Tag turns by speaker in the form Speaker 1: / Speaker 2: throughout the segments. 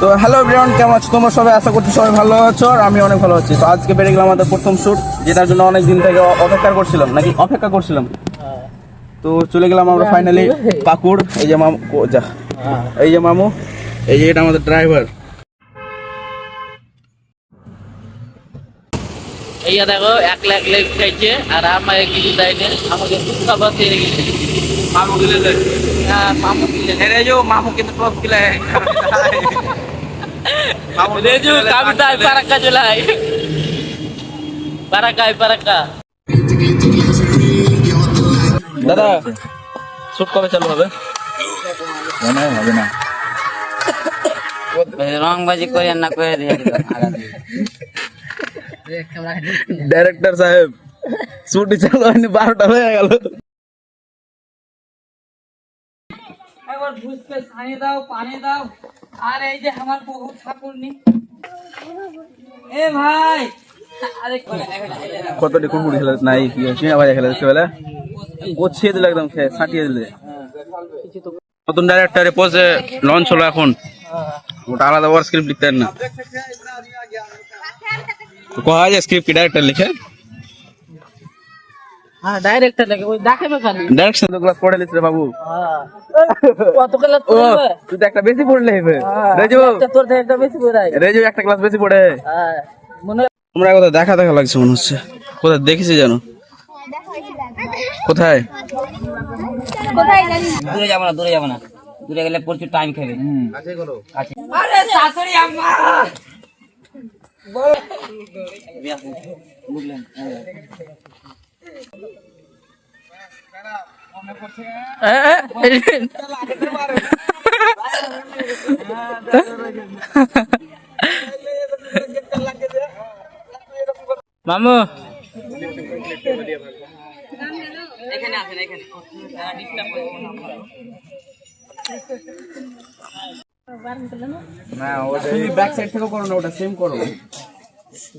Speaker 1: তো hello everyone, কেমন আছো তোমরা সবাই? আশা করছি সবাই ভালো আছো আর আমি অনেক ভালো আছি। তো আজকে বেরিয়ে গেলাম আমাদের প্রথম শ্যুট, যেটার জন্য অনেক দিন থেকে অপেক্ষা করছিলাম। তো চলে গেলাম আমরা ফাইনালি পাকুড়। এই যে মামু, এই যে মামু, এই যে এটা আমাদের ড্রাইভার।
Speaker 2: এই দেখো 1 লাখ লেগ খাইছে আর আমার কিছু দেয়নি, আমাকে খাবার দিয়ে রেখেছে।
Speaker 1: मामू के लिए
Speaker 2: হ্যাঁ মামু দিলে
Speaker 1: रेजो मामू के तो टॉप किला है मामू
Speaker 2: রেজু কাবিতায় পারাকা চলাই পারাকা
Speaker 1: দাদা শুট কবে চালু হবে? হবে না,
Speaker 2: রংবাজি করে না করে দিয়ে
Speaker 1: ডাইরেক্টর সাহেব শুটই চালু হয়নি, 12টা হয়ে গেল।
Speaker 2: একবার বুঝতে ছানি দাও, পানি দাও। আর এই যে আমার বহু ঠাকুর নি, এ ভাই আরে
Speaker 1: কতটি কুকুর খেলে নাই, কি চিনা ভাজা খেলে দেখতে পেলে গোছিয়ে দিলে, একদম ছাটিয়ে দিলে। নতুন ডাইরেক্টরে পোজে লঞ্চ হলো এখন, ওটা আলাদা ওর স্ক্রিপ্ট লিখতে না। তো কোয়া যায় স্ক্রিপ্ট কি ডাইরেক্টর লিখে?
Speaker 2: হ্যাঁ ডাইরেক্টর লাগে, ওই দেখাবে খালি
Speaker 1: ডাইরেকশন তো ক্লাস পড়ে লিখতে বাবু।
Speaker 2: হ্যাঁ কত ক্লাস
Speaker 1: ও
Speaker 2: পড়বে?
Speaker 1: তুই তো একটা বেশি পড়লে হবে রেজু,
Speaker 2: তোর থেকে একটা বেশি পড়াই।
Speaker 1: রেজু একটা ক্লাস বেশি পড়ে।
Speaker 2: হ্যাঁ মনে
Speaker 1: তোমরা কোথায় দেখা লাগছে মনে হচ্ছে, কোথায় দেখেছি জানো? কোথায়?
Speaker 2: দূরে যাবো না, দূরে গেলে প্রচুর টাইম খাবে। আরে শাশুড়ি আম্মা বুঝলেন? মামু এখানে আসেন, এখানে
Speaker 1: না ওটা তুমি ব্যাক সাইড থেকে করো না, ওটা সেম করো।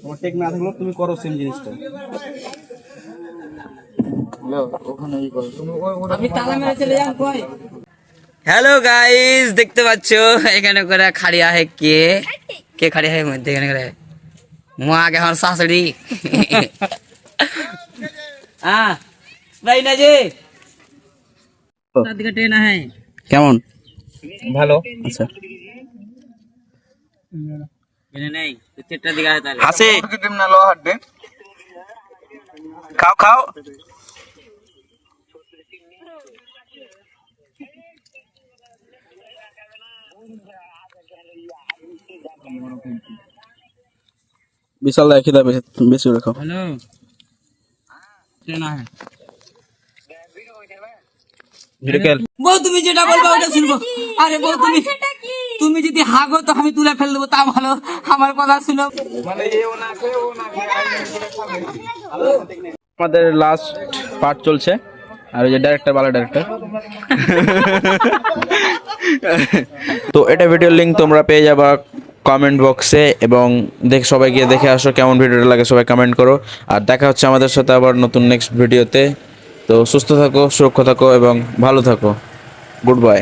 Speaker 1: তোমার টেক না থাকলেও তুমি করো সেম জিনিসটা।
Speaker 2: আমি তালা মেরে চলে যাবো কই?
Speaker 3: हेलो गाइस, देखते बच्चो এখানে করে খাড়িয়া है के खड़े है मध्य এখানে করে मुआ के हमार सासड़ी हां भाई ना जी
Speaker 2: দিকে ট্রেন है
Speaker 1: কেমন? ভালো। আচ্ছা
Speaker 2: এনে নাই চেটটা দিকে আছে তাহলে
Speaker 1: হাসি টিম না লো হাঁটবে, খাও খাও। বিশাল দেখি দা বেশি রাখো।
Speaker 2: हेलो ট্রেন है
Speaker 1: ভিডিও
Speaker 2: বউ তুমি যেটা বলবা ওটা শুনবো। আরে বউ তুমি যদি হাগো তো আমি তুলে ফেল দেবো, তা ভালো। আমার কথা শুনো।
Speaker 1: আমাদের লাস্ট পার্ট চলছে, আর ওই যে ডাইরেক্টর ভালো ডাইরেক্টর। তো এটা ভিডিওর লিংক তোমরা পেয়ে যাবা কমেন্ট বক্সে, এবং সবাই গিয়ে দেখে আসো কেমন ভিডিওটা লাগে, সবাই কমেন্ট করো। আর দেখা হচ্ছে আমাদের সাথে আবার নতুন নেক্সট ভিডিওতে। তো সুস্থ থাকো, সুরক্ষা থাকো এবং ভালো থাকো। Good bye.